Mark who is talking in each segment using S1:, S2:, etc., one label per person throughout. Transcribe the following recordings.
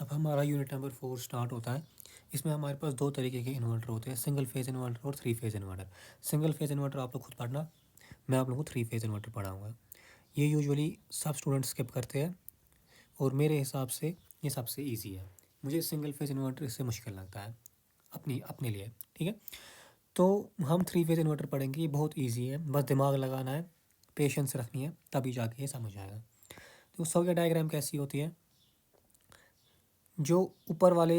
S1: अब हमारा unit number 4 start होता है। इसमें हमारे पास दो तरीके के इन्वर्टर होते हैं, सिंगल फेज़ इन्वर्टर और three phase inverter. Single phase inverter आप लोग खुद पढ़ना, मैं आप लोगों को थ्री फेज़ इन्वर्टर पढ़ाऊँगा। ये यूजुअली सब स्टूडेंट स्किप करते हैं और मेरे हिसाब से ये सबसे ईज़ी है। मुझे सिंगल फेज़ इन्वर्टर इससे मुश्किल लगता है अपने लिए, ठीक है। तो हम थ्री फेज़ इन्वर्टर पढ़ेंगे, ये बहुत ईज़ी है, बस दिमाग लगाना है, पेशेंस रखनी है, तभी जाके ये समझ आएगा। तो सर्किट डायग्राम कैसी होती है, जो ऊपर वाले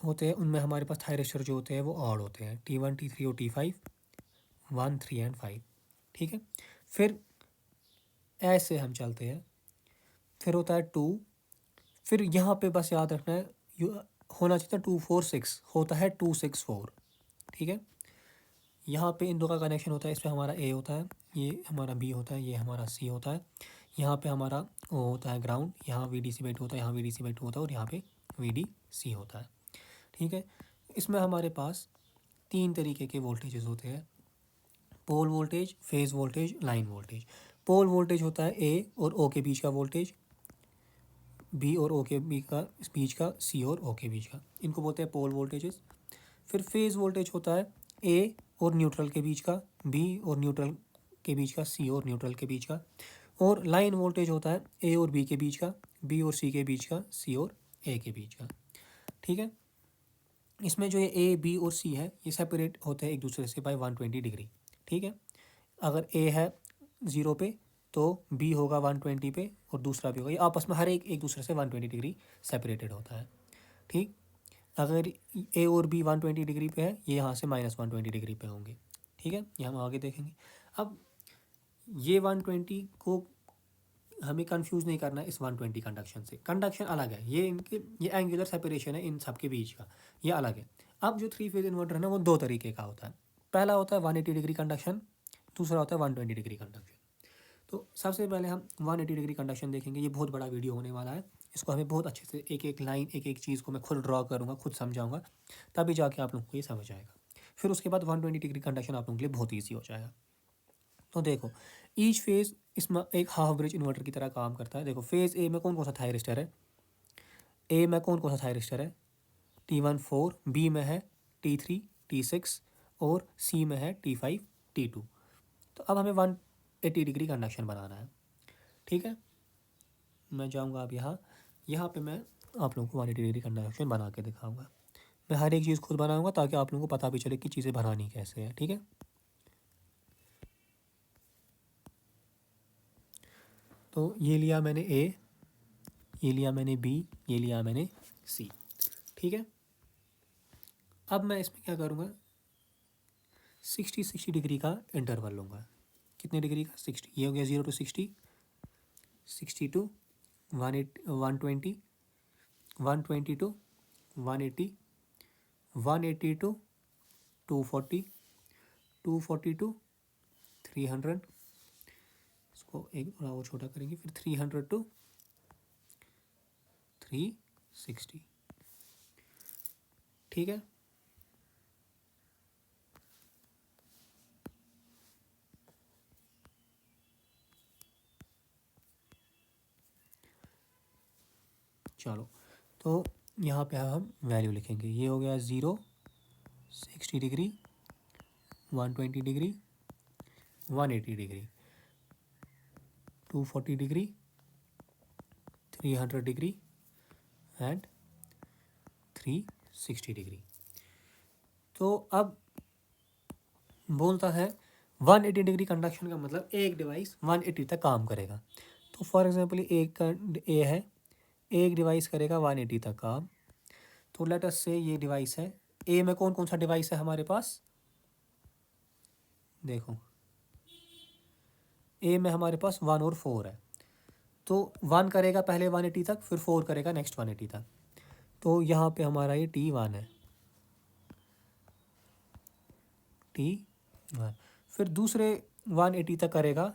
S1: होते हैं उनमें हमारे पास थायरिस्टर जो होते हैं वो ऑड होते हैं, T1 T3 और T5, 1 3 एंड 5, ठीक है। फिर ऐसे हम चलते हैं, फिर होता है 2, फिर यहाँ पे बस याद रखना है होना चाहिए था 2 4 6, होता है 2 6 4, ठीक है। यहाँ पे इन दो का कनेक्शन होता है, इसमें हमारा ए होता है, ये हमारा बी होता है, ये हमारा सी होता है। यहाँ पे हमारा ओ होता है ग्राउंड, यहाँ VDC/2 होता है, यहाँ VDC/2 होता है और यहाँ पे VDC होता है, ठीक है। इसमें हमारे पास तीन तरीके के वोल्टेजेस होते हैं, pole voltage, phase voltage, line voltage. Pole voltage होता है ए और ओ के बीच का वोल्टेज, बी और ओ के बीच का, सी और ओ के बीच का, इनको बोलते हैं पोल वोल्टेजेस। फिर फेज वोल्टेज होता है ए और न्यूट्रल के बीच का, बी और न्यूट्रल के बीच का, सी और न्यूट्रल के बीच का। और लाइन वोल्टेज होता है ए और बी के बीच का, बी और सी के बीच का, सी और ए के बीच का, ठीक है। इसमें जो ये ए बी और सी है ये सेपरेट होते हैं एक दूसरे से बाय 120 डिग्री, ठीक है। अगर ए है 0 पे तो बी होगा 120 पे और दूसरा भी होगा, ये आपस में हर एक दूसरे से 120 डिग्री सेपरेटेड होता है, ठीक। अगर ए और बी 120 डिग्री पे है, ये यहाँ से -120 डिग्री पे होंगे, ठीक है। ये हम आगे देखेंगे। अब ये 120 को हमें कंफ्यूज नहीं करना है इस 120 कंडक्शन से, कंडक्शन अलग है, ये एंगुलर सेपरेशन है इन सब के बीच का, ये अलग है। अब जो थ्री फेज इन्वर्टर है ना वो दो तरीके का होता है, पहला होता है 180 डिग्री कंडक्शन, दूसरा होता है 120 डिग्री कंडक्शन। तो सबसे पहले हम 180 डिग्री कंडक्शन देखेंगे, ये बहुत बड़ा वीडियो होने वाला है, इसको हमें बहुत अच्छे से एक एक लाइन एक एक चीज़ को मैं खुद ड्रॉ करूँगा, खुद समझाऊंगा, तभी जाके आप लोगों को ये समझ आएगा। फिर उसके बाद 120 डिग्री कंडक्शन आप लोगों के लिए बहुत ईजी हो जाएगा। तो देखो, ईच फेज इसमें एक हाफ ब्रिज इन्वर्टर की तरह काम करता है। देखो फेज ए में कौन कौन सा थायरिस्टर है, ए में कौन कौन सा थायरिस्टर है, T1 4, बी में है T3 T6 और सी में है T5 T2। तो अब हमें 180 डिग्री कंडक्शन बनाना है, ठीक है। मैं जाऊंगा अब यहाँ, यहाँ पे मैं आप लोगों को 180 डिग्री कंडक्शन बना के दिखाऊंगा। मैं हर एक चीज़ खुद बनाऊंगा ताकि आप लोगों को पता भी चले कि चीज़ें बनानी कैसे है, ठीक है। तो ये लिया मैंने ए, ये लिया मैंने बी, ये लिया मैंने सी, ठीक है। अब मैं इसमें क्या करूँगा, 60 डिग्री का इंटरवल लूँगा। कितने डिग्री का, 60, ये हो गया 0 to 60, 60 to 120, 120 to 180, 180 to 240, 240 to 300, इसको एक थोड़ा और छोटा करेंगे, फिर 300 to 360, ठीक है। चलो, तो यहाँ पे हम वैल्यू लिखेंगे, ये हो गया 0, 60 degree, 120 degree, 180 degree, 240 degree, 300 degree and 360 degree. तो अब बोलता है 180 डिग्री कंडक्शन का मतलब एक डिवाइस 180 तक काम करेगा। तो फॉर एग्जांपल एक ए है, एक डिवाइस करेगा 180 तक काम। तो लेट अस से ये डिवाइस है, ए में कौन कौन सा डिवाइस है हमारे पास, देखो ए में हमारे पास 1 और 4 है। तो 1 करेगा पहले 180 तक, फिर 4 करेगा नेक्स्ट 180 तक। तो यहाँ पे हमारा ये T1 है, T1। फिर दूसरे 180 तक करेगा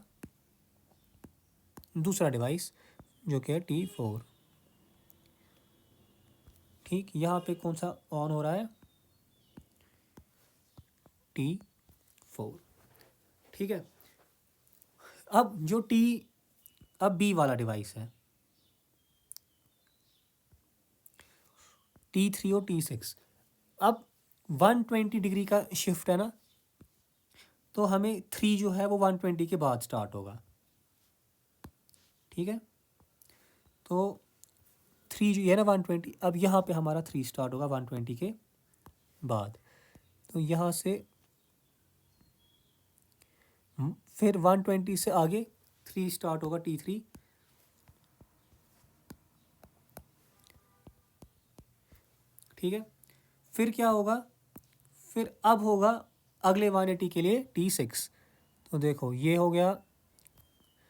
S1: दूसरा डिवाइस जो कि है T4, ठीक। यहाँ पे कौन सा ऑन हो रहा है, T4, ठीक है। अब बी वाला डिवाइस है, T3 और T6। अब 120 डिग्री का शिफ्ट है ना, तो हमें 3 जो है वो 120 के बाद स्टार्ट होगा। ठीक है, तो 3 जो है ना 120, अब यहाँ पे हमारा 3 स्टार्ट होगा 120 के बाद। तो यहाँ से फिर 120 से आगे 3 स्टार्ट होगा T3। ठीक है, फिर क्या होगा, फिर अब होगा अगले 180 के लिए T6। तो देखो ये हो गया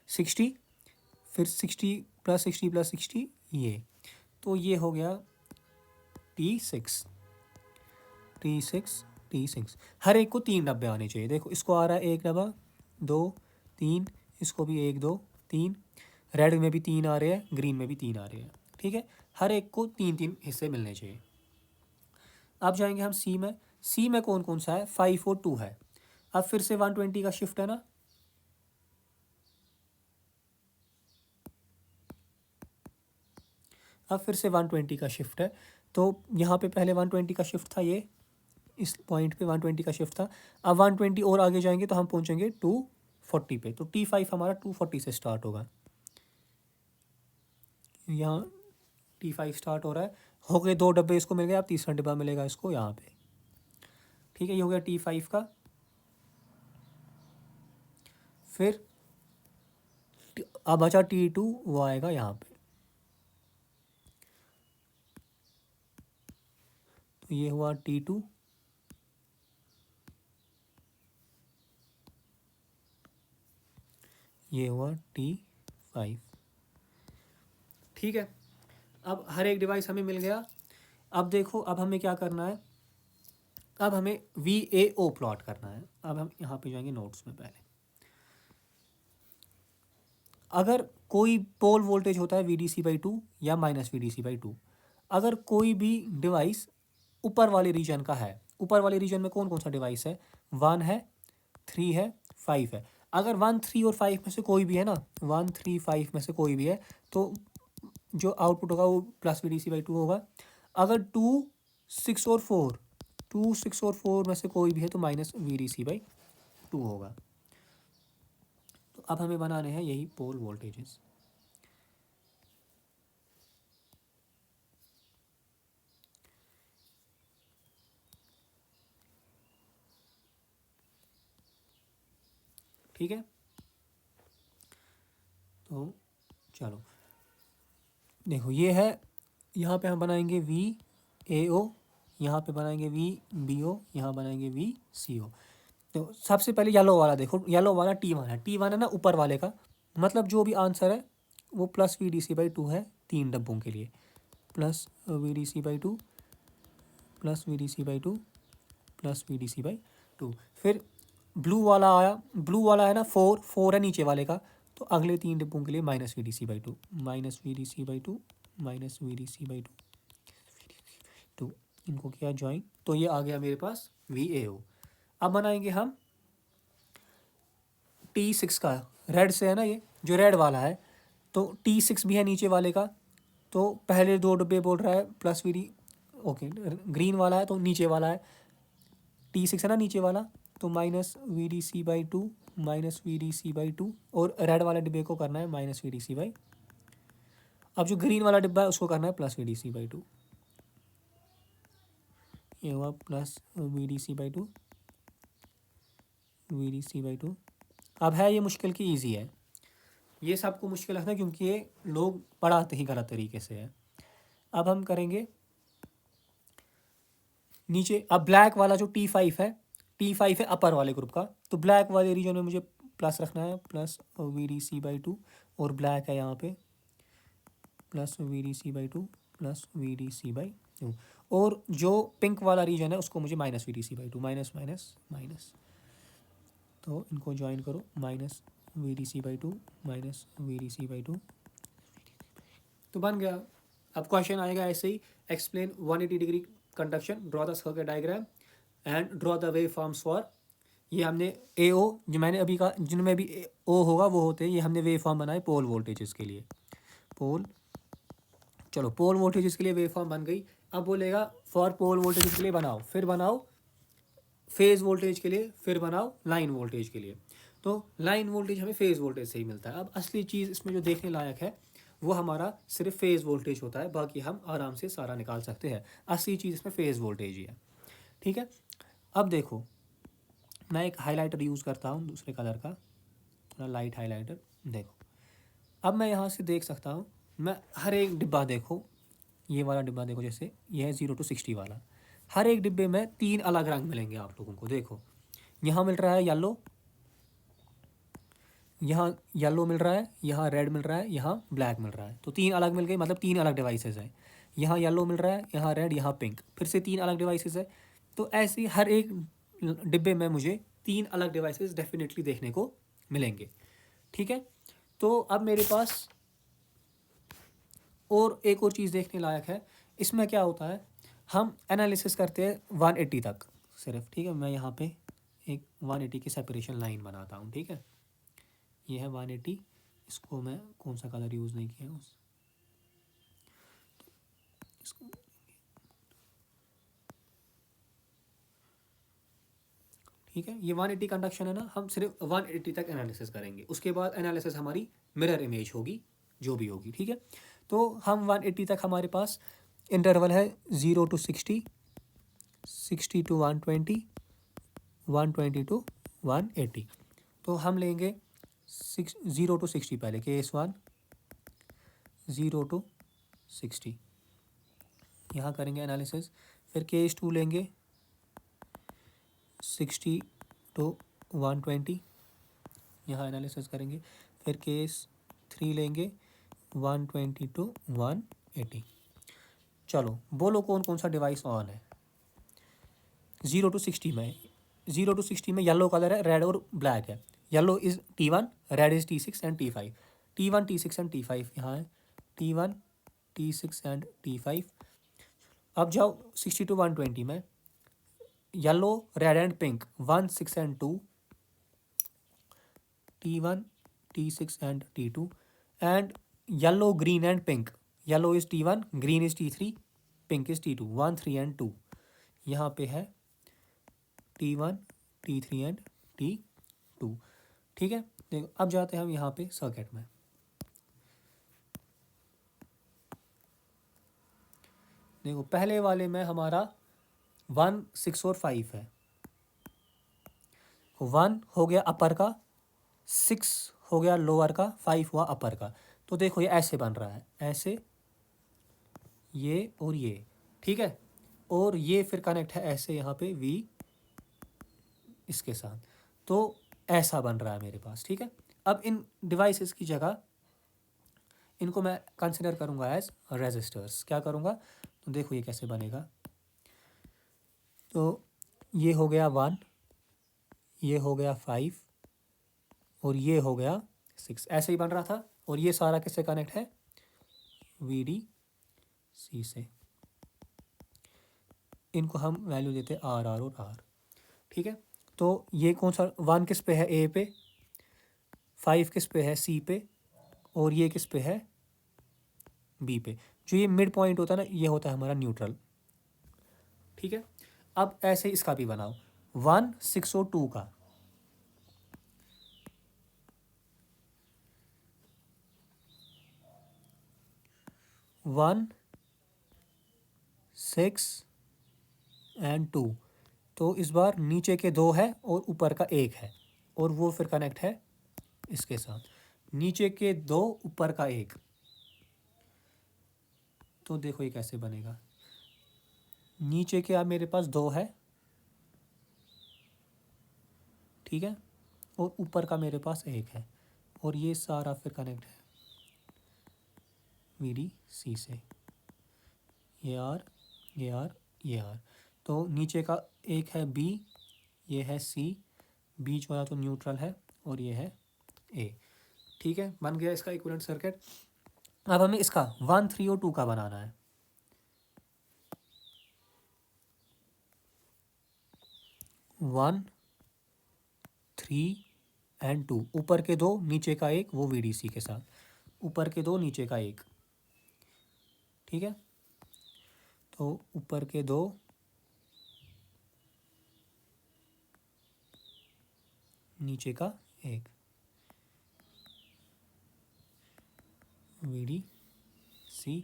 S1: 60, फिर 60 प्लस 60 प्लस 60 ये, तो ये हो गया T6 T6 T6। हर एक को 3 डब्बे आने चाहिए। देखो इसको आ रहा है 1 डब्बा, 2 3, इसको भी 1 2 3, रेड में भी 3 आ रहे हैं, ग्रीन में भी 3 आ रहे हैं। ठीक है, हर एक को 3 हिस्से मिलने चाहिए। अब जाएंगे हम सी में। सी में कौन कौन सा है, 5 और 2 है। अब फिर से 120 का शिफ्ट है ना, अब फिर से 120 का शिफ्ट है। तो यहाँ पे पहले 120 का शिफ्ट था, ये इस पॉइंट पे 120 का शिफ्ट था। अब 120 और आगे जाएंगे तो हम पहुँचेंगे 240 पे। तो T5 हमारा 240 से स्टार्ट होगा। यहाँ T5 स्टार्ट हो रहा है, हो गए 2 डब्बे इसको मिल गए, अब तीसरा डब्बा मिलेगा इसको यहाँ पे। ठीक है, ये हो गया T5 का। फिर अब बचा T2, वो आएगा यहाँ पे। तो ये हुआ T2, ये हुआ T5। ठीक है, अब हर एक डिवाइस हमें मिल गया। अब देखो, अब हमें क्या करना है, अब हमें VAO प्लॉट करना है। अब हम यहाँ पे जाएंगे नोट्स में। पहले अगर कोई पोल वोल्टेज होता है VDC/2 या -VDC/2, अगर कोई भी डिवाइस ऊपर वाले रीजन का है, ऊपर वाले रीजन में कौन कौन सा डिवाइस है, 1 है, 3 है, 5 है। अगर 1 3 और 5 में से कोई भी है ना, 1 3 5 में से कोई भी है, तो जो आउटपुट होगा वो +VDC/2 होगा। अगर 2 6 और 4, 2 6 और 4 में से कोई भी है तो -VDC/2 होगा। तो अब हमें बनाने हैं यही पोल वोल्टेजेस। ठीक है, तो चलो देखो ये है, यहाँ पे हम बनाएंगे VAO, यहाँ पे बनाएंगे VBO, यहाँ बनाएंगे VCO। तो सबसे पहले येलो वाला देखो, येलो वाला T1 है, T1 है ना ऊपर वाले का, मतलब जो भी आंसर है वो +VDC/2 है 3 डब्बों के लिए, +VDC/2 +VDC/2 +VDC/2। फिर ब्लू वाला आया, ब्लू वाला है ना 4 है नीचे वाले का, तो अगले 3 डिब्बों के लिए -VDC/2 -VDC/2 -VDC/2 2, इनको किया ज्वाइन, तो ये आ गया मेरे पास VAO। अब बनाएंगे हम T6 का, रेड से है ना ये जो रेड वाला है, तो T6 भी है नीचे वाले का, तो पहले 2 डब्बे बोल रहा है +VD, ओके ग्रीन वाला है तो नीचे वाला है, T6 है ना नीचे वाला, तो -VDC/2 -VDC/2, और रेड वाले डिब्बे को करना है -VDC/, अब जो ग्रीन वाला डिब्बा है उसको करना है +VDC/2। ये हुआ +VDC/2 VDC/2। अब है ये मुश्किल की ईजी है, ये सबको मुश्किल लगता है क्योंकि ये लोग पढ़ाते ही गलत तरीके से है। अब हम करेंगे नीचे, अब ब्लैक वाला जो T5 है, T5 है अपर वाले ग्रुप का, तो ब्लैक वाले रीजन में मुझे प्लस रखना है, +VDC/2, और ब्लैक है यहाँ पे +VDC/2 +VDC/2, और जो पिंक वाला रीजन है उसको मुझे -VDC/2, माइनस माइनस माइनस, तो इनको ज्वाइन करो, -VDC/2 -VDC/2, तो बन गया। अब क्वेश्चन आएगा ऐसे ही, explain 180 degree conduction, draw the circuit diagram and draw the wave forms for, ये हमने AO जो मैंने अभी का, जिनमें भी O होगा वो होते हैं, ये हमने वेव फॉर्म बनाए पोल वोल्टेजेस के लिए। पोल, चलो पोल वोल्टेजेस के लिए वेव फॉर्म बन गई। अब बोलेगा फॉर पोल वोल्टेज के लिए बनाओ, फिर बनाओ फेज़ वोल्टेज के लिए, फिर बनाओ लाइन वोल्टेज के लिए। तो लाइन वोल्टेज हमें फेज़ वोल्टेज से ही मिलता है। अब असली चीज़ इसमें जो देखने लायक है वो हमारा सिर्फ फेज़ वोल्टेज होता है, बाकी हम आराम से सारा निकाल सकते हैं। असली चीज़ इसमें फेज़ वोल्टेज ही है, ठीक है। अब देखो मैं एक हाइलाइटर यूज़ करता हूँ दूसरे कलर का, थोड़ा लाइट हाइलाइटर। देखो अब मैं यहाँ से देख सकता हूँ, मैं हर एक डिब्बा देखो, ये वाला डिब्बा देखो, जैसे ये है 0 to 60 वाला, हर एक डिब्बे में 3 अलग रंग मिलेंगे आप लोगों को। देखो यहाँ मिल रहा है येलो, यहाँ येलो मिल रहा है, यहाँ रेड मिल रहा है, यहाँ ब्लैक मिल रहा है। तो 3 अलग मिल गए, मतलब 3 अलग डिवाइसेस हैं। यहाँ येलो मिल रहा है, यहाँ रेड, यहाँ पिंक, फिर से 3 अलग डिवाइसेस है। तो ऐसे ही हर एक डिब्बे में मुझे 3 अलग डिवाइसेस डेफिनेटली देखने को मिलेंगे, ठीक है। तो अब मेरे पास और एक और चीज़ देखने लायक है। इसमें क्या होता है, हम एनालिसिस करते हैं 180 तक सिर्फ, ठीक है। मैं यहाँ पे एक 180 की सेपरेशन लाइन बनाता हूँ, ठीक है। ये है 180, इसको मैं कौन सा कलर यूज़ नहीं किया उस इसको, ठीक है। ये 180 कंडक्शन है ना, हम सिर्फ 180 तक एनालिसिस करेंगे, उसके बाद एनालिसिस हमारी मिरर इमेज होगी, जो भी होगी, ठीक है। तो हम 180 तक हमारे पास इंटरवल है 0 to 60, 60 to 120, 120 to 180। तो हम लेंगे 0 to 60 पहले, केस 1 0 to 60, यहाँ करेंगे एनालिसिस। फिर केस 2 लेंगे 60 to 120, यहाँ एनालिसिस करेंगे। फिर केस 3 लेंगे 120 to 180। चलो बोलो कौन कौन सा डिवाइस ऑन है 0 to 60 में। 0 to 60 में येलो कलर है, रेड और ब्लैक है। Yellow is T1, red is T6 and T5। T1 T6 and T5 यहाँ है, T1 T6 एंड T5। अब जाओ 60 to 120 में, yellow red and pink 1 6 and 2, T1 T6 and T2। And yellow green and pink, yellow is T1, green is T3, pink is T2, 1 3 and 2। यहाँ पे है T1 T3 and T2, ठीक है। देखो अब जाते हैं हम यहाँ पे सर्किट में। देखो पहले वाले में हमारा 1 6 और 5 है। 1 हो गया अपर का, 6 हो गया लोअर का, 5 हुआ अपर का। तो देखो ये ऐसे बन रहा है, ऐसे, ये और ये, ठीक है। और ये फिर कनेक्ट है ऐसे यहाँ पे V इसके साथ। तो ऐसा बन रहा है मेरे पास, ठीक है। अब इन डिवाइसेस की जगह इनको मैं कंसिडर करूँगा एज रेजिस्टर्स। क्या करूँगा, तो देखो ये कैसे बनेगा। तो ये हो गया 1, ये हो गया 5 और ये हो गया 6, ऐसे ही बन रहा था। और ये सारा किससे कनेक्ट है, VDC से। इनको हम वैल्यू देते हैं R R और R, ठीक है। तो ये कौन सा 1 किस पे है, A पे, 5 किस पे है, C पे, और ये किस पे है, B पे। जो ये मिड पॉइंट होता है ना, ये होता है हमारा न्यूट्रल, ठीक है। अब ऐसे ही इसका भी बनाओ 1 6 और 2 का। 1 6 एंड 2। तो इस बार नीचे के 2 है और ऊपर का 1 है, और वो फिर कनेक्ट है इसके साथ, नीचे के 2 ऊपर का 1। तो देखो ये कैसे बनेगा, नीचे के अब मेरे पास 2 है, ठीक है, और ऊपर का मेरे पास 1 है, और ये सारा फिर कनेक्ट है VDC से। ये R, ये R, ये R। तो नीचे का 1 है B, ये है C, बीच वाला तो न्यूट्रल है, और ये है A, ठीक है। बन गया इसका इक्विवेलेंट सर्किट। अब हमें इसका 1 3 और 2 का बनाना है। 1 3 एंड 2, ऊपर के 2 नीचे का 1, वो VDC के साथ, ऊपर के 2 नीचे का 1, ठीक है। तो ऊपर के दो नीचे का एक, वी डी सी,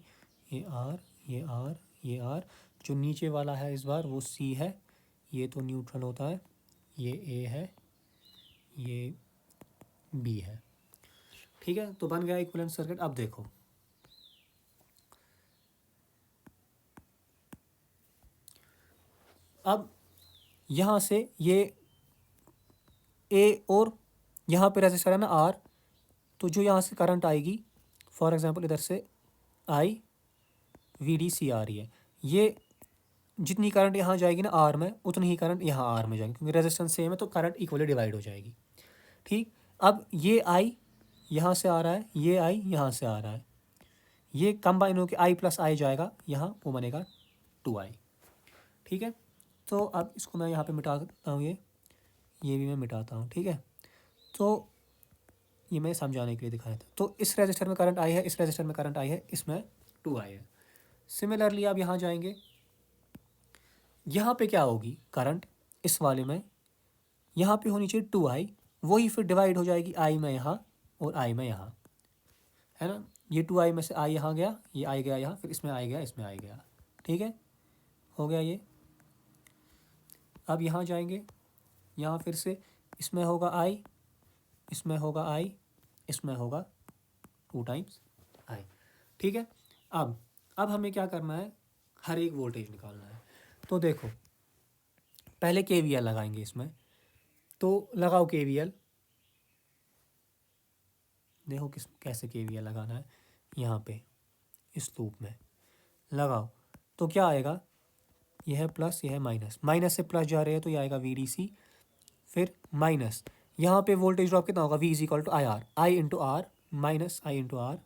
S1: ये आर, ये आर, ये आर। जो नीचे वाला है इस बार वो सी है, ये तो न्यूट्रल होता है, ये ए है, ये बी है। ठीक है, तो बन गया इक्विवेलेंट सर्किट। अब देखो, अब यहाँ से ये ए और यहाँ पे रेजिस्टर है ना आर, तो जो यहाँ से करंट आएगी, फॉर एग्जांपल इधर से आई वी डी सी आ रही है, ये जितनी करंट यहाँ जाएगी ना आर में, उतनी ही करंट यहाँ आर में जाएगी, क्योंकि रेजिस्टेंस सेम है तो करंट इक्वली डिवाइड हो जाएगी। ठीक, अब ये आई यहाँ से आ रहा है, ये आई यहाँ से आ रहा है, ये कंबाइन होकर आई प्लस आई जाएगा यहाँ, वो बनेगा 2i। ठीक है, तो अब इसको मैं यहाँ पे मिटा सकता हूँ, ये भी मैं मिटाता हूँ। ठीक है, तो ये मैं समझाने के लिए दिखाया था। तो इस रजिस्टर में करंट आई है, इस रजिस्टर में करंट आई है, इसमें 2i है। सिमिलरली आप यहाँ जाएंगे, यहाँ पे क्या होगी करंट, इस वाले में यहाँ पे होनी चाहिए 2i, वही फिर डिवाइड हो जाएगी i में यहाँ और i में यहाँ, है ना। ये 2i में से i यहाँ गया, ये i गया यहाँ, फिर इसमें i गया, इसमें i गया। ठीक है, हो गया ये। अब यहाँ जाएंगे, यहाँ फिर से इसमें होगा i, इसमें होगा i, इसमें होगा 2 टाइम्स i। ठीक है, अब हमें क्या करना है, हर एक वोल्टेज निकालना है। तो देखो, पहले KVL लगाएंगे इसमें, तो लगाओ KVL। देखो कैसे KVL लगाना है, यहाँ पे इस लूप में लगाओ, तो क्या आएगा, यह है प्लस, यह है माइनस, माइनस से प्लस जा रहे हैं तो यह आएगा VDC, फिर माइनस, यहाँ पे वोल्टेज ड्रॉप कितना होगा, V is equal to I R, I into R minus I into R,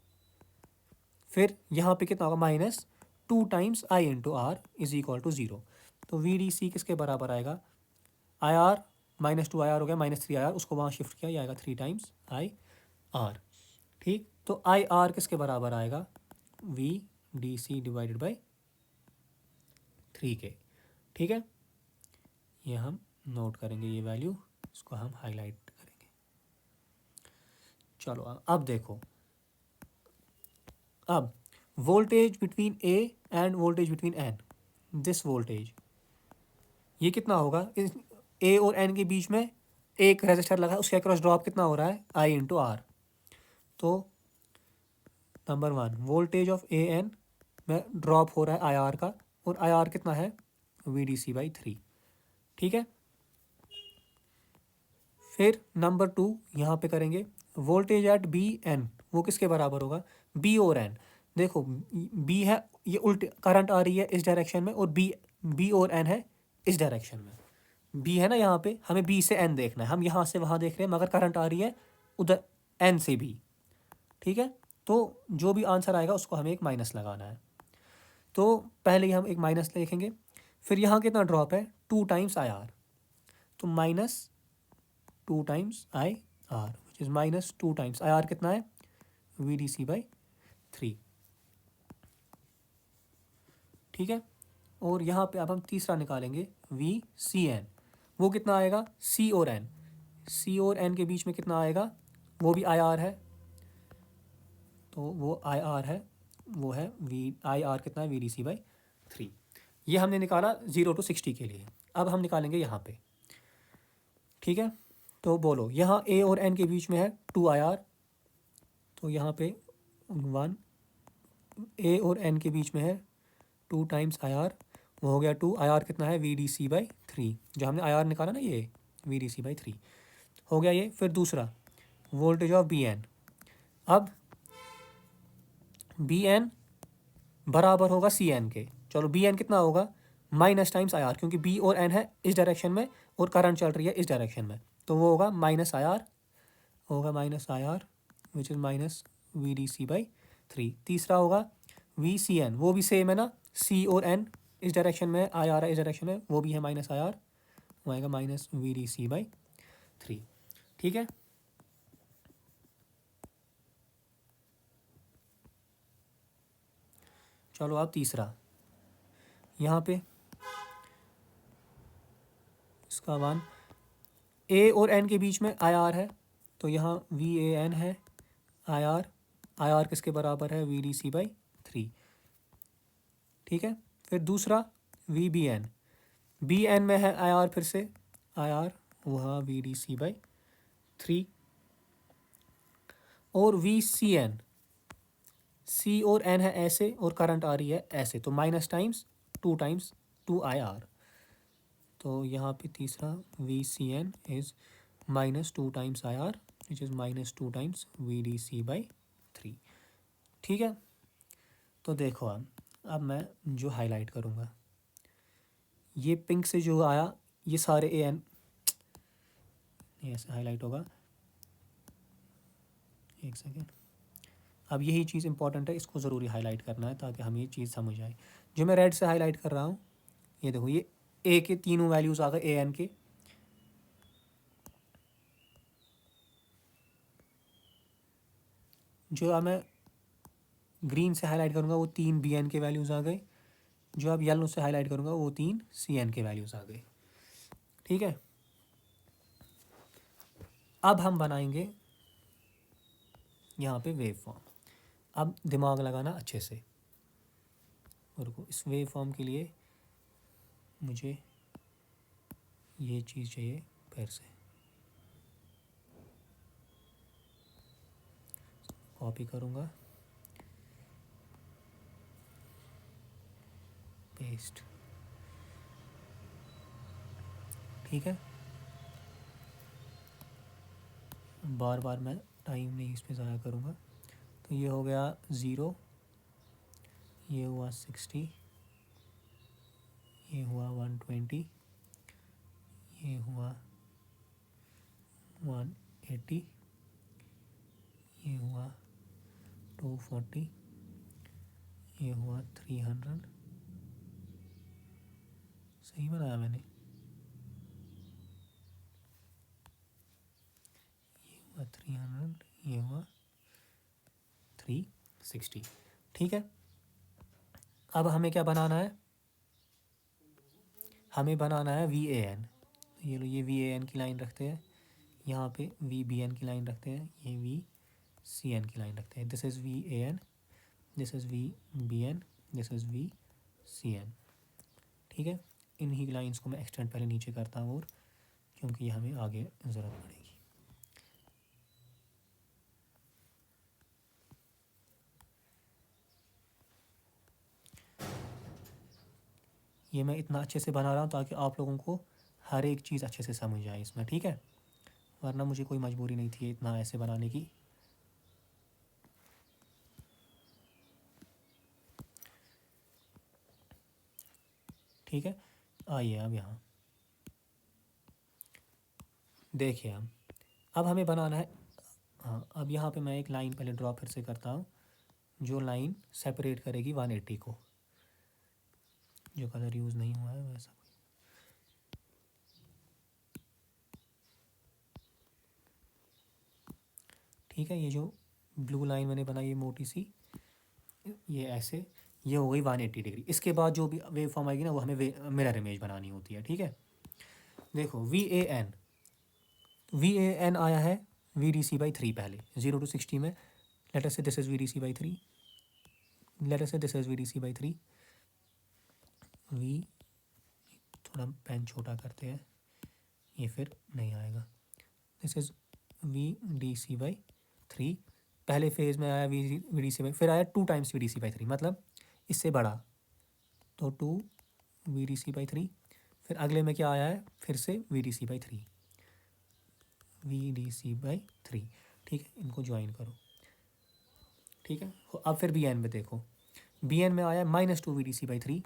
S1: फिर यहाँ पे कितना होगा minus 2 times I into R is equal to 0। तो VDC किसके बराबर आएगा, I R minus 2 I R हो गया, माइनस 3 आई आर, उसको वहाँ शिफ्ट किया, ये आएगा 3 टाइम्स आई आर। ठीक, तो आई आर किसके बराबर आएगा, VDC डिवाइडेड बाई 3K। ठीक है, ये हम नोट करेंगे, ये वैल्यू, इसको हम हाईलाइट करेंगे। चलो अब देखो, अब voltage between A and voltage between N, this voltage ये कितना होगा, इस ए और एन के बीच में एक रेजिस्टर लगा है, उसके अक्रॉस ड्रॉप कितना हो रहा है, आई इंटू आर। तो number 1 voltage of A N में ड्रॉप हो रहा है आई आर का, और आई आर कितना है, VDC/3। ठीक है, फिर नंबर 2 यहाँ पे करेंगे, वोल्टेज एट बी एन, वो किसके बराबर होगा, बी और एन। देखो बी है, ये उल्टी करंट आ रही है इस डायरेक्शन में, और बी और एन है इस डायरेक्शन में। बी है ना यहाँ पे, हमें बी से एन देखना है, हम यहाँ से वहाँ देख रहे हैं, मगर करंट आ रही है उधर एन से बी। ठीक है, तो जो भी आंसर आएगा उसको हमें एक माइनस लगाना है। तो पहले ही हम एक माइनस लिखेंगे, फिर यहाँ कितना ड्रॉप है, 2 टाइम्स आई आर, तो minus 2 times I R which is minus 2 times I are कितना है, VDC/3। ठीक है, और यहाँ पे अब हम तीसरा निकालेंगे, VCN, वो कितना आएगा, C और N के बीच में कितना आएगा, वो भी IR है, तो वो IR है, वो है IR कितना है, VDC/3। ये हमने निकाला 0 to 60 के लिए। अब हम निकालेंगे यहाँ पे। ठीक है, तो बोलो, यहाँ A और N के बीच में है 2IR, तो यहाँ पे 1, A और N के बीच में है 2 टाइम्स IR, वो हो गया 2, IR कितना है, VDC/3, जो हमने IR निकाला ना, ये VDC/3 हो गया ये। फिर दूसरा वोल्टेज ऑफ BN, अब BN बराबर होगा CN के। चलो BN कितना होगा, माइनस टाइम्स IR, क्योंकि B और N है इस डायरेक्शन में और करंट चल रही है इस डायरेक्शन में, तो वो होगा माइनस IR, होगा minus IR which is minus VDC/3। तीसरा होगा VCN, वो भी सेम है ना, C और N इस डायरेक्शन में, IR है इस डायरेक्शन में, वो भी है माइनस IR, वो आएगा माइनस VDC/3। ठीक है, चलो अब तीसरा, यहाँ पे इसका 1 ए और एन के बीच में आई आर है, तो यहाँ वी ए एन है, आई आर किसके बराबर है, वी डी सी बाई 3। ठीक है, फिर दूसरा वी बी एन में है आई आर, फिर से आई आर वह वी डी सी बाई 3, और वी सी एन, सी और एन है ऐसे और करंट आ रही है ऐसे, तो माइनस टाइम्स 2 आई आर। तो यहाँ पे तीसरा V C N is -2 times I R which is -2 times V D C by 3। ठीक है, तो देखो अब मैं जो हाईलाइट करूँगा, ये पिंक से जो आया ये सारे ए एन, ऐसे हाईलाइट होगा, एक सेकेंड। अब यही चीज़ इंपॉर्टेंट है, इसको ज़रूरी हाईलाइट करना है ताकि हमें ये चीज़ समझ आए। जो मैं रेड से हाईलाइट कर रहा हूँ, ये देखो, ये ए के तीनों वैल्यूज़ आ गए ए एन के, जो अब मैं ग्रीन से हाईलाइट करूँगा वो 3 बी एन के वैल्यूज़ आ गए, जो अब येलो से हाईलाइट करूँगा वो 3 सी एन के वैल्यूज़ आ गए। ठीक है, अब हम बनाएंगे यहाँ पे वेव फॉर्म। अब दिमाग लगाना अच्छे से, और इस वेव फॉर्म के लिए मुझे ये चीज़ चाहिए, फिर से कॉपी करूँगा, पेस्ट। ठीक है, बार बार मैं टाइम नहीं इस पर ज़ाया करूँगा। तो ये हो गया 0, ये हुआ 60, ये हुआ 120, ये हुआ 180, ये हुआ 240, ये हुआ 300। सही बनाया मैंने, ये हुआ 300, ये हुआ 360। ठीक है, अब हमें क्या बनाना है, हमें बनाना है वी ए एन। ये लो, ये वी ए एन की लाइन रखते हैं, यहाँ पे वी बी एन की लाइन रखते हैं, ये वी सी एन की लाइन रखते हैं। This is V A N, this is V B N, this is V C N. ठीक है, इन्हीं लाइंस को मैं एक्सटेंड पहले नीचे करता हूँ, और क्योंकि ये हमें आगे ज़रूरत पड़ेगी। ये मैं इतना अच्छे से बना रहा हूँ ताकि आप लोगों को हर एक चीज़ अच्छे से समझ आए इसमें। ठीक है, वरना मुझे कोई मजबूरी नहीं थी इतना ऐसे बनाने की। ठीक है, आइए अब यहाँ देखिए, अब हमें बनाना है, हाँ, अब यहाँ पे मैं एक लाइन पहले ड्रॉ फिर से करता हूँ, जो लाइन सेपरेट करेगी 180 को, जो कलर यूज़ नहीं हुआ है वैसा। ठीक है, ये जो ब्लू लाइन मैंने बनाई ये मोटी सी, ये ऐसे, ये हो गई 180 डिग्री। इसके बाद जो भी वेव फॉर्म आएगी ना, वो हमें मिरर इमेज बनानी होती है। ठीक है, देखो वी ए एन आया है वी डी सी बाई 3, पहले 0 to 60 में, let us say this is V D C by 3, let us say this is V D C by 3, V, थोड़ा पेन छोटा करते हैं, ये फिर नहीं आएगा, this is V D C by 3। पहले फेज़ में आया वी डी सी बाई, फिर आया 2 times V D C by 3, मतलब इससे बड़ा, तो 2 वी डी सी बाई 3। फिर अगले में क्या आया है, फिर से V D C by 3, V D C by 3। ठीक है, इनको ज्वाइन करो। ठीक है, अब फिर बी एन में देखो, बी एन में आया -2 वी डी सी बाई 3,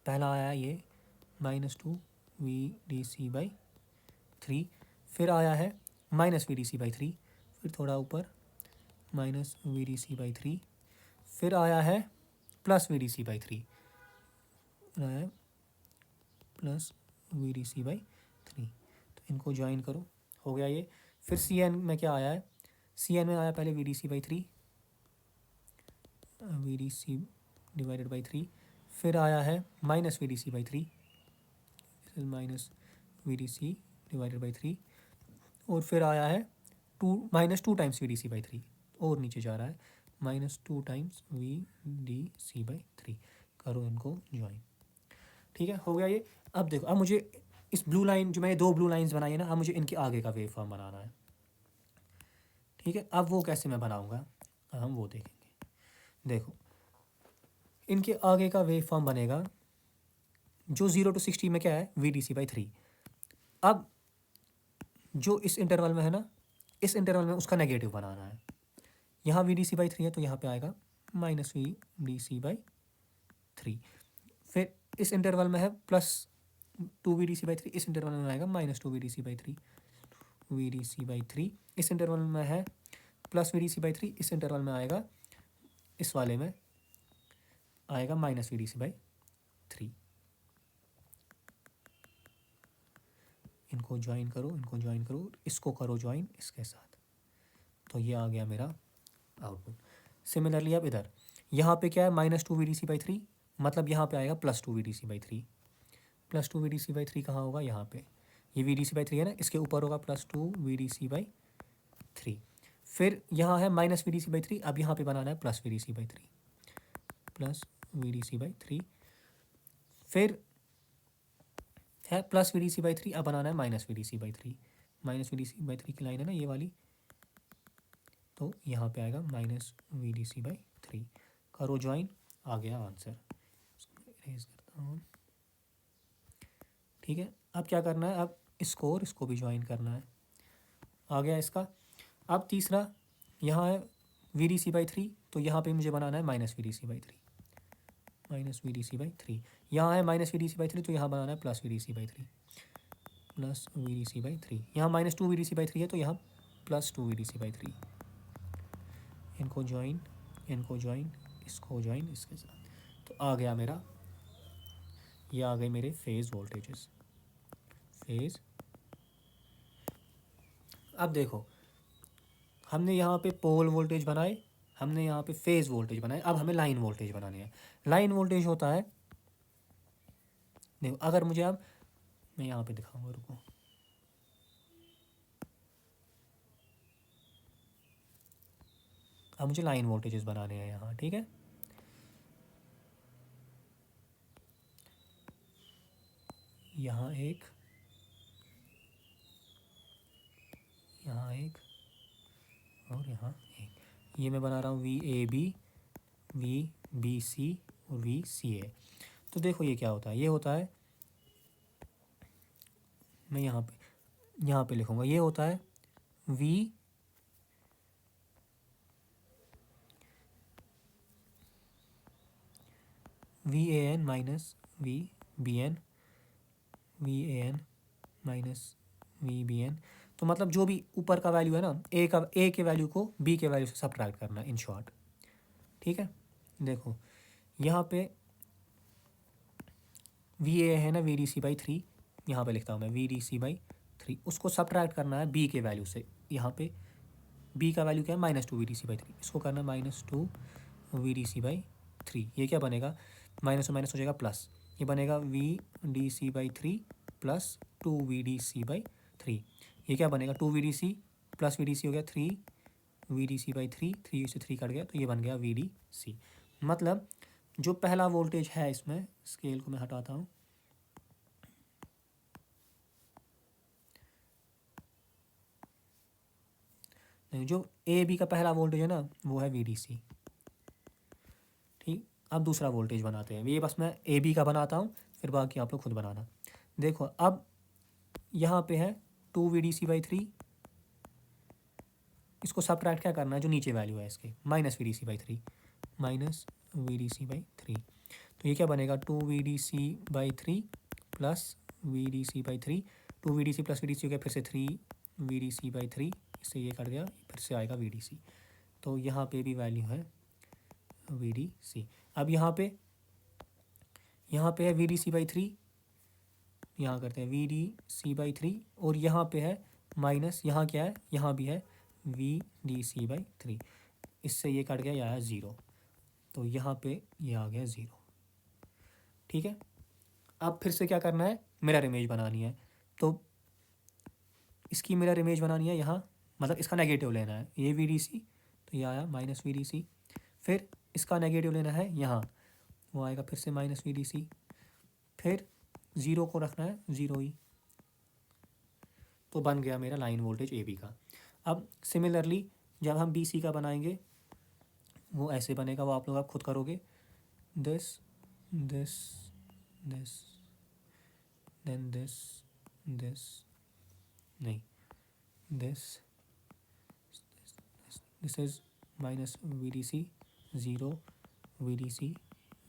S1: पहला आया ये -2 वी डी सी बाई 3, फिर आया है -वी डी सी बाई 3, फिर थोड़ा ऊपर -वी डी सी बाई 3, फिर आया है +वी डी सी बाई 3, आया है +वी डी सी बाई 3। तो इनको ज्वाइन करो, हो गया ये। फिर सी एन में क्या आया है, सी एन में आया पहले V D C by 3, V D C divided by 3, फिर आया है minus V D C by three, minus V D C divided by three, और फिर आया है minus two times V D C by three, और नीचे जा रहा है minus two times V D C by three. करो इनको ज्वाइन। ठीक है, हो गया ये। अब देखो, अब मुझे इस ब्लू लाइन, जो मैंने दो ब्लू लाइंस बनाई है ना, अब मुझे इनके आगे का वेव फॉर्म बनाना है। ठीक है, अब वो कैसे मैं बनाऊंगा, हम वो देखेंगे। देखो, इनके आगे का वेव फॉर्म बनेगा, जो 0 to 60 में क्या है, V D C by three. अब जो इस इंटरवल में है ना, इस इंटरवल में उसका नेगेटिव बनाना है। यहाँ V D C by three है तो यहाँ पे आएगा minus V D C by three. फिर इस इंटरवल में है plus two V D C by three, इस इंटरवल में आएगा minus two V D C by three, V D C by three. इस इंटरवल में है plus V D C by three, इस इंटरवल में आएगा, इस वाले में आएगा minus V D C by three. इनको ज्वाइन करो, इनको ज्वाइन करो, इसको करो ज्वाइन इसके साथ, तो ये आ गया मेरा आउटपुट। सिमिलरली अब इधर, यहाँ पे क्या है, minus two V D C by three, मतलब यहाँ पे आएगा plus two V D C by three. Plus two V D C by three कहाँ होगा, यहाँ पे, ये V D C by three है ना, इसके ऊपर होगा plus two V D C by three. फिर यहाँ है minus V D C by three, अब यहाँ पे बनाना है plus V D C by three, plus V D C by three. फिर है plus V D C by three, अब बनाना है minus V D C by three. Minus V D C by three की लाइन है ना ये वाली, तो यहाँ पे आएगा minus V D C by three. करो ज्वाइन, आ गया आंसर। इरेज करता हूँ। ठीक है, अब क्या करना है, अब इसको और इसको भी ज्वाइन करना है। आ गया इसका। अब तीसरा, यहाँ है V D C by three, तो यहाँ पे मुझे बनाना है minus V D C by three, minus V D C by three. यहाँ है minus V D C by three, तो यहाँ बनाना है plus V D C by three, plus V D C by three. यहाँ minus two V D C by three है, तो यहाँ plus two V D C by three. इनको join, इनको ज्वाइन, इसको ज्वाइन इसके साथ, तो आ गया मेरा, ये आ गए मेरे फेज़ वोल्टेजेस, फेज़। अब देखो, हमने यहाँ पे पोल वोल्टेज बनाए, हमने यहाँ पे फेज़ वोल्टेज बनाए, अब हमें लाइन वोल्टेज बनाने हैं। लाइन वोल्टेज होता है, देखो अगर मुझे, अब मैं यहाँ पे दिखाऊंगा, रुको, अब मुझे लाइन वोल्टेजेस बनाने हैं यहाँ। ठीक है, यहाँ एक, यहाँ एक, और यहाँ एक। ये मैं बना रहा हूँ V A B, V B C और वी सी ए। तो देखो ये क्या होता है, ये होता है, मैं यहाँ पे लिखूँगा, ये होता है V V A N minus V B N, V A N minus V B N. तो मतलब जो भी ऊपर का वैल्यू है ना, ए के वैल्यू को बी के वैल्यू से सब्ट्रैक्ट करना, इन शॉर्ट। ठीक है, देखो यहाँ पे वी ए है ना V D C by three, यहाँ पे लिखता हूँ मैं V D C by three, उसको सब्ट्रैक्ट करना है बी के वैल्यू से। यहाँ पे बी का वैल्यू क्या है, minus two V D C by three, इसको करना है minus two V D C by three. ये क्या बनेगा, माइनस माइनस हो जाएगा प्लस, ये बनेगा V D C by three plus two V D C by three. ये क्या बनेगा, two V D C plus V D C हो गया three V D C by three, three से थ्री कट गया, तो ये बन गया वी डी सी। मतलब जो पहला वोल्टेज है इसमें, स्केल को मैं हटाता हूँ, जो ए बी का पहला वोल्टेज है ना, वो है वी डी सी। ठीक, अब दूसरा वोल्टेज बनाते हैं, ये बस मैं ए बी का बनाता हूँ, फिर बाकी आप लोग खुद बनाना। देखो अब यहाँ पे है two V D C by three, इसको सब्ट्रैक्ट क्या करना है, जो नीचे वैल्यू है इसके, minus V D C by three, minus V D C by three. तो ये क्या बनेगा, two V D C by three plus V D C by three, two V D C plus V D C हो गया, फिर से three V D C by three, इससे ये कट गया, फिर से आएगा वी डी सी। तो यहाँ पे भी वैल्यू है वी डी सी। अब यहाँ पे है V D C by three, यहाँ करते हैं V D C by three, और यहाँ पे है माइनस, यहाँ क्या है, यहाँ भी है V D C by three, इससे ये कट गया, ये आया ज़ीरो, तो यहाँ पे ये आ गया ज़ीरो। ठीक है। अब फिर से क्या करना है, मिरर इमेज बनानी है। तो इसकी मिरर इमेज बनानी है यहाँ, मतलब इसका नेगेटिव लेना है, ये VDC, तो ये आया माइनस VDC। फिर इसका नेगेटिव लेना है यहाँ, वो आएगा फिर से माइनस VDC। फिर ज़ीरो को रखना है ज़ीरो ही, तो बन गया मेरा लाइन वोल्टेज AB का। अब सिमिलरली जब हम BC का बनाएंगे वो ऐसे बनेगा, वो आप लोग आप खुद करोगे। This this this then this this नहीं this this is minus VDC zero VDC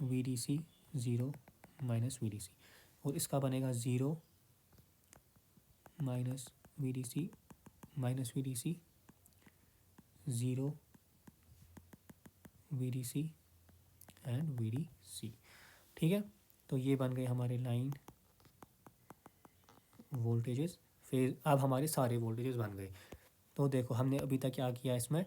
S1: VDC zero minus VDC, और इसका बनेगा zero minus VDC zero VDC and VDC। ठीक है, तो ये बन गए हमारे लाइन वोल्टेजेस फेज। अब हमारे सारे वोल्टेजेस बन गए। तो देखो हमने अभी तक क्या किया इसमें,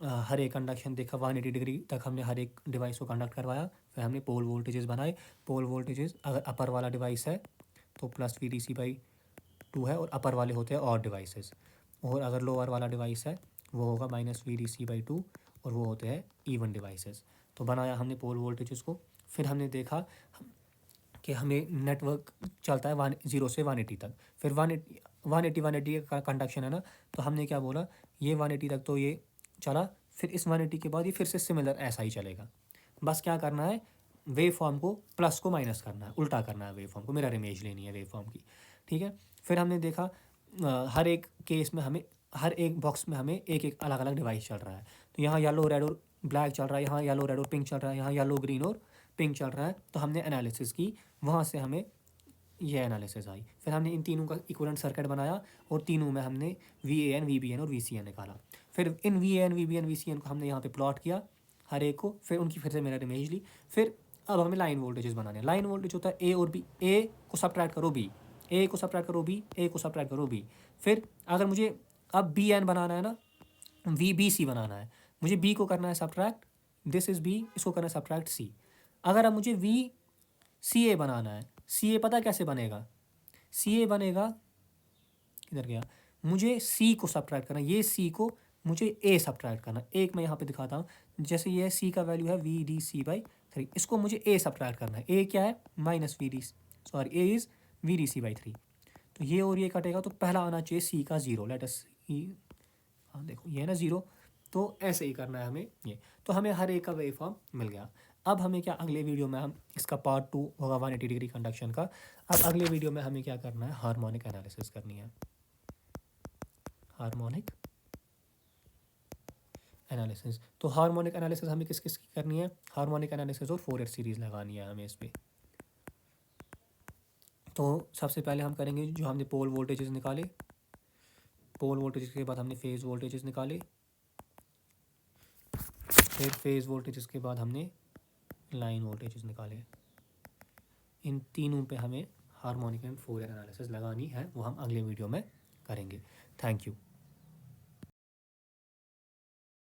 S1: हर एक कंडक्शन देखा, 180 डिग्री तक हमने हर एक डिवाइस को कंडक्ट करवाया। फिर हमने पोल वोल्टेजेस बनाए। पोल वोल्टेजेस अगर अपर वाला डिवाइस है तो प्लस VDC/2 है, और अपर वाले होते हैं और डिवाइसेस, और अगर लोअर वाला डिवाइस है वो होगा माइनस VDC/2, और वो होते हैं इवन डिवाइसेस। तो बनाया हमने पोल वोल्टेजेस को। फिर हमने देखा कि हमें नेटवर्क चलता है 0 से 180 तक। फिर 180 का कंडक्शन है ना, तो हमने क्या बोला, ये 180 तक तो ये चला, फिर इस 180 के बाद ये फिर से सिमिलर ऐसा ही चलेगा। बस क्या करना है, वेव फॉर्म को प्लस को माइनस करना है, उल्टा करना है वेव फॉर्म को, मिरर इमेज लेनी है वेव फॉर्म की। ठीक है, फिर हमने देखा हर एक केस में हमें, हर एक बॉक्स में हमें एक एक अलग अलग डिवाइस चल रहा है। तो यहाँ येलो रेड और ब्लैक चल रहा है, यहाँ येलो रेड और पिंक चल रहा है, यहाँ येलो ग्रीन और पिंक चल रहा है। तो हमने एनालिसिस की, वहाँ से हमें ये एनालिसिस आई। फिर हमने इन तीनों का इक्विवेलेंट सर्किट बनाया, और तीनों में हमने VAN VBN और VCN निकाला। फिर इन VAN VBN VCN को हमने यहाँ पे प्लॉट किया हर एक को, फिर उनकी फिर से मिरर इमेज ली। फिर अब हमें लाइन वोल्टेजेस बनाने हैं। लाइन वोल्टेज होता है A और B, A को सब्ट्रैक्ट करो B, A को सब्ट्रैक्ट करो B, A को सब्ट्रैक्ट करो B। फिर अगर मुझे अब BN बनाना है ना, VBC बनाना है, मुझे B को करना है सब्ट्रैक्ट, दिस इज़ B, इसको करना है सब्ट्रैक्ट C। अगर अब मुझे VCA बनाना है, CA पता कैसे बनेगा, CA बनेगा, किधर गया, मुझे C को सब्ट्रैक्ट करना, ये C को मुझे A सब्ट्रैक्ट करना। एक मैं यहाँ पे दिखाता हूँ, जैसे ये C का वैल्यू है VDC/3, इसको मुझे A सब्ट्रैक्ट करना है। A क्या है, minus VDC, sorry A is VDC/3। तो ये और ये कटेगा, तो पहला आना चाहिए C का ज़ीरो, लेट अस सी, हाँ देखो ये है ना ज़ीरो। तो ऐसे ही करना है हमें ये। तो हमें हर एक का वेव फॉर्म मिल गया। अब हमें क्या, अगले वीडियो में हम इसका पार्ट 2 होगा 180 डिग्री कंडक्शन का। अब अगले वीडियो में हमें क्या करना है, हार्मोनिक एनालिसिस करनी है, हार्मोनिक एनालिसिस। तो हार्मोनिक एनालिसिस हमें किस किस की करनी है, हार्मोनिक एनालिसिस और फोरियर सीरीज़ लगानी है हमें इस पर। तो सबसे पहले हम करेंगे जो हमने पोल वोल्टेजेस निकाले, पोल वोल्टेजेस के बाद हमने फेज़ वोल्टेजेस निकाले, फिर फेज़ वोल्टेजेस के बाद हमने लाइन वोल्टेजेस निकाले। इन तीनों पे हमें हार्मोनिक एंड फोरियर एनालिसिस लगानी है, वो हम अगले वीडियो में करेंगे। Thank you.